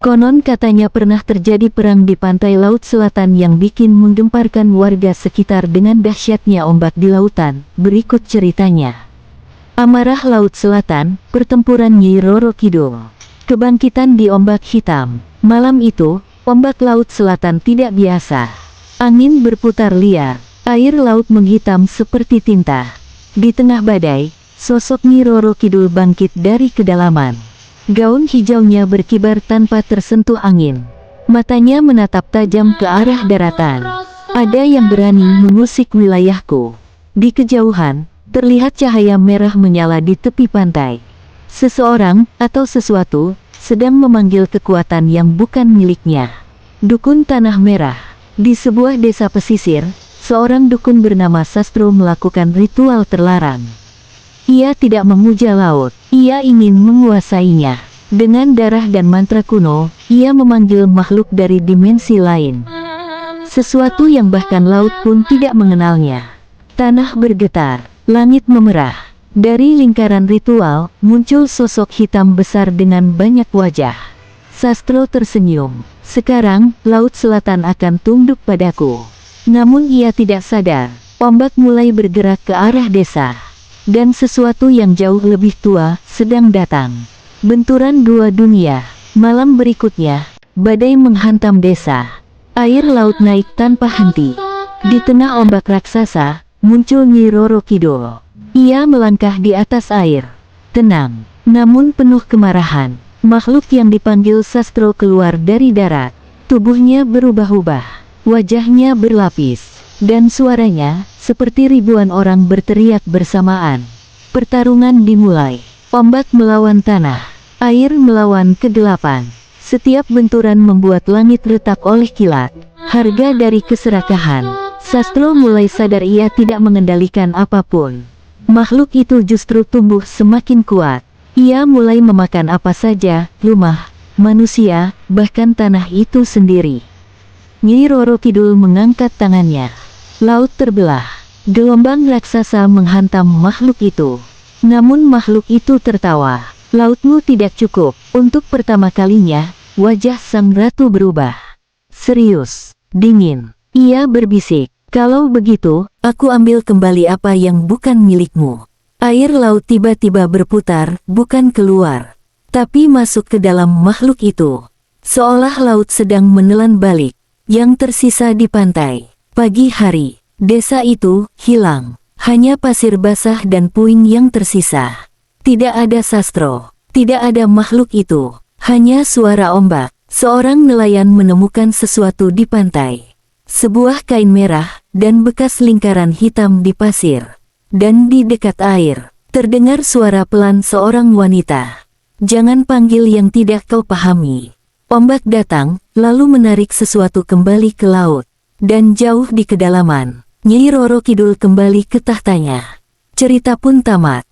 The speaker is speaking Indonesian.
Konon katanya pernah terjadi perang di pantai Laut Selatan yang bikin menggemparkan warga sekitar dengan dahsyatnya ombak di lautan. Berikut ceritanya. Amarah Laut Selatan, pertempuran Nyi Roro Kidul. Kebangkitan di ombak hitam. Malam itu, ombak Laut Selatan tidak biasa. Angin berputar liar, air laut menghitam seperti tinta. Di tengah badai, sosok Nyi Roro Kidul bangkit dari kedalaman. Gaun hijaunya berkibar tanpa tersentuh angin. Matanya menatap tajam ke arah daratan. Ada yang berani mengusik wilayahku. Di kejauhan, terlihat cahaya merah menyala di tepi pantai. Seseorang, atau sesuatu, sedang memanggil kekuatan yang bukan miliknya. Dukun Tanah Merah. Di sebuah desa pesisir, seorang dukun bernama Sastro melakukan ritual terlarang. Ia tidak memuja laut, ia ingin menguasainya. Dengan darah dan mantra kuno, ia memanggil makhluk dari dimensi lain. Sesuatu yang bahkan laut pun tidak mengenalnya. Tanah bergetar, langit memerah. Dari lingkaran ritual, muncul sosok hitam besar dengan banyak wajah. Sastro tersenyum. Sekarang, Laut Selatan akan tunduk padaku. Namun ia tidak sadar, ombak mulai bergerak ke arah desa. Dan sesuatu yang jauh lebih tua sedang datang. Benturan dua dunia. Malam berikutnya, badai menghantam desa. Air laut naik tanpa henti. Di tengah ombak raksasa, muncul Nyi Roro Kidul. Ia melangkah di atas air. Tenang, namun penuh kemarahan. Makhluk yang dipanggil Sastro keluar dari darat. Tubuhnya berubah-ubah. Wajahnya berlapis. Dan suaranya, seperti ribuan orang berteriak bersamaan. Pertarungan dimulai. Ombak melawan tanah. Air melawan kegelapan. Setiap benturan membuat langit retak oleh kilat. Harga dari keserakahan. Sastro mulai sadar ia tidak mengendalikan apapun. Makhluk itu justru tumbuh semakin kuat. Ia mulai memakan apa saja, rumah, manusia, bahkan tanah itu sendiri. Nyi Roro Kidul mengangkat tangannya. Laut terbelah. Gelombang raksasa menghantam makhluk itu. Namun makhluk itu tertawa. Lautmu tidak cukup. Untuk pertama kalinya, wajah sang ratu berubah. Serius, dingin. Ia berbisik. Kalau begitu, aku ambil kembali apa yang bukan milikmu. Air laut tiba-tiba berputar, bukan keluar, tapi masuk ke dalam makhluk itu. Seolah laut sedang menelan balik. Yang tersisa di pantai. Pagi hari, desa itu hilang. Hanya pasir basah dan puing yang tersisa. Tidak ada Sastro, tidak ada makhluk itu. Hanya suara ombak. Seorang nelayan menemukan sesuatu di pantai. Sebuah kain merah, dan bekas lingkaran hitam di pasir. Dan di dekat air, terdengar suara pelan seorang wanita. Jangan panggil yang tidak kau pahami. Ombak datang, lalu menarik sesuatu kembali ke laut. Dan jauh di kedalaman, Nyi Roro Kidul kembali ke tahtanya. Cerita pun tamat.